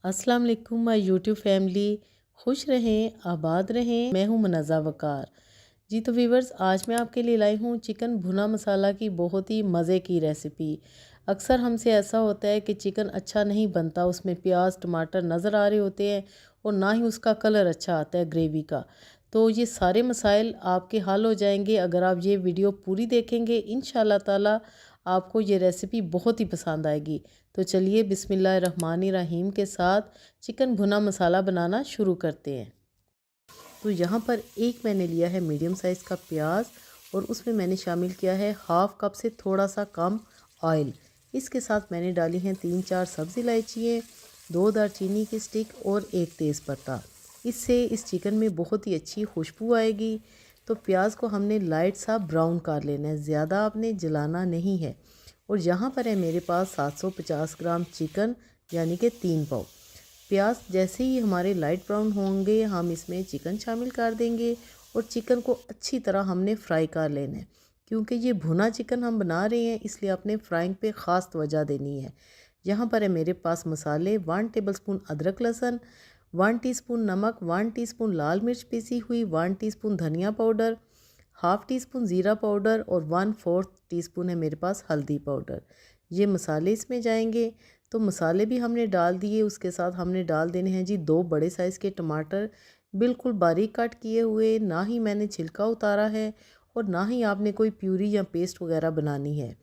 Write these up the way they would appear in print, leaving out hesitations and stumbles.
अस्सलाम वालेकुम my YouTube family. खुश रहें, आबाद रहें। मैं हूं मुनज़्ज़ा वकार। जी तो व्यूवर्स, आज मैं आपके लिए लाई हूं चिकन भुना मसाला की बहुत ही मज़े की रेसिपी। अक्सर हमसे ऐसा होता है कि चिकन अच्छा नहीं बनता, उसमें प्याज टमाटर नज़र आ रहे होते हैं और ना ही उसका कलर अच्छा आता है ग्रेवी का। तो ये सारे मसाइल आपके हल हो जाएंगे अगर आप ये वीडियो पूरी देखेंगे। इंशाल्लाह ताला आपको ये रेसिपी बहुत ही पसंद आएगी। तो चलिए बिस्मिल्लाहिर्रहमानिर्रहीम के साथ चिकन भुना मसाला बनाना शुरू करते हैं। तो यहाँ पर एक मैंने लिया है मीडियम साइज़ का प्याज और उसमें मैंने शामिल किया है हाफ़ कप से थोड़ा सा कम ऑयल। इसके साथ मैंने डाली हैं 3-4 सब्ज़ इलायचियाँ, 2 दालचीनी की स्टिक और 1 तेज़पत्ता। इससे इस चिकन में बहुत ही अच्छी खुशबू आएगी। तो प्याज को हमने लाइट सा ब्राउन कर लेना है, ज़्यादा आपने जलाना नहीं है। और यहाँ पर है मेरे पास 750 ग्राम चिकन, यानी कि 3 पाव। प्याज जैसे ही हमारे लाइट ब्राउन होंगे हम इसमें चिकन शामिल कर देंगे और चिकन को अच्छी तरह हमने फ्राई कर लेना है। क्योंकि ये भुना चिकन हम बना रहे हैं, इसलिए अपने फ्राइंग पे ख़ास तवज्जो देनी है। यहाँ पर है मेरे पास मसाले 1 टेबलस्पून अदरक लहसुन, 1 टीस्पून नमक, 1 टीस्पून लाल मिर्च पीसी हुई, 1 टीस्पून धनिया पाउडर, हाफ़ टी स्पून ज़ीरा पाउडर और 1/4 टीस्पून है मेरे पास हल्दी पाउडर। ये मसाले इसमें जाएंगे। तो मसाले भी हमने डाल दिए। उसके साथ हमने डाल देने हैं जी 2 बड़े साइज़ के टमाटर, बिल्कुल बारीक कट किए हुए। ना ही मैंने छिलका उतारा है और ना ही आपने कोई प्यूरी या पेस्ट वगैरह बनानी है।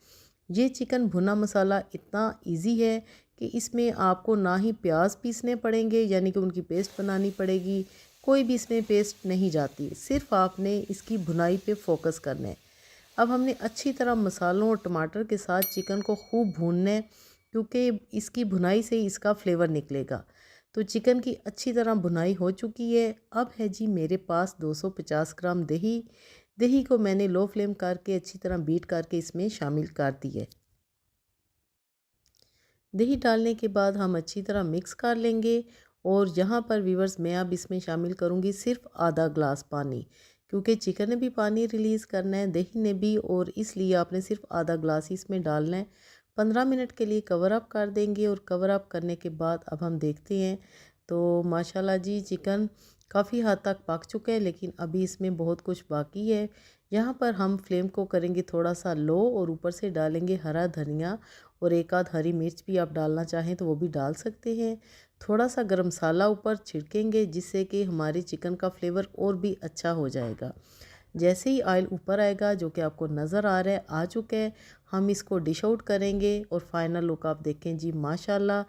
ये चिकन भुना मसाला इतना इजी है कि इसमें आपको ना ही प्याज पीसने पड़ेंगे, यानी कि उनकी पेस्ट बनानी पड़ेगी। कोई भी इसमें पेस्ट नहीं जाती, सिर्फ आपने इसकी भुनाई पे फोकस करना है। अब हमने अच्छी तरह मसालों और टमाटर के साथ चिकन को खूब भूनना है, क्योंकि इसकी भुनाई से ही इसका फ्लेवर निकलेगा। तो चिकन की अच्छी तरह भुनाई हो चुकी है। अब है जी मेरे पास 250 ग्राम दही। दही को मैंने लो फ्लेम करके अच्छी तरह बीट करके इसमें शामिल कर दी है। दही डालने के बाद हम अच्छी तरह मिक्स कर लेंगे। और यहाँ पर व्यूवर्स, मैं अब इसमें शामिल करूँगी सिर्फ आधा ग्लास पानी, क्योंकि चिकन ने भी पानी रिलीज़ करना है, दही ने भी, और इसलिए आपने सिर्फ आधा ग्लास ही इसमें डालना है। 15 मिनट के लिए कवर अप कर देंगे और कवर अप करने के बाद अब हम देखते हैं। तो माशाल्लाह जी चिकन काफ़ी हद तक पक चुका है, लेकिन अभी इसमें बहुत कुछ बाकी है। यहाँ पर हम फ्लेम को करेंगे थोड़ा सा लो और ऊपर से डालेंगे हरा धनिया और एक आध हरी मिर्च भी आप डालना चाहें तो वो भी डाल सकते हैं। थोड़ा सा गरम मसाला ऊपर छिड़केंगे, जिससे कि हमारी चिकन का फ्लेवर और भी अच्छा हो जाएगा। जैसे ही ऑयल ऊपर आएगा, जो कि आपको नज़र आ रहा है आ चुका है, हम इसको डिश आउट करेंगे। और फाइनल लुक आप देखें जी माशाल्लाह।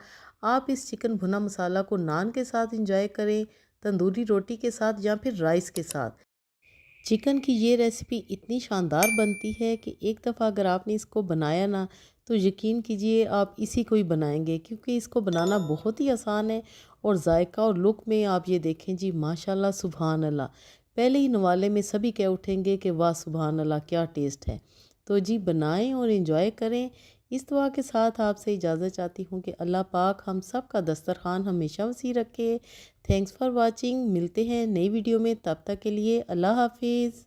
आप इस चिकन भुना मसाला को नान के साथ इंजॉय करें, तंदूरी रोटी के साथ या फिर राइस के साथ। चिकन की ये रेसिपी इतनी शानदार बनती है कि एक दफ़ा अगर आपने इसको बनाया ना, तो यकीन कीजिए आप इसी को ही बनाएंगे, क्योंकि इसको बनाना बहुत ही आसान है। और जायका और लुक में आप ये देखें जी माशाल्लाह सुभान अल्लाह, पहले ही नवाले में सभी कह उठेंगे कि वाह सुभान अल्लाह क्या टेस्ट है। तो जी बनाएं और इन्जॉय करें। इस दुआ के साथ आपसे इजाज़त चाहती हूँ कि अल्लाह पाक हम सब का दस्तरखान हमेशा वसी रखे। Thanks for watching. मिलते हैं नई वीडियो में, तब तक के लिए अल्लाह हाफिज़।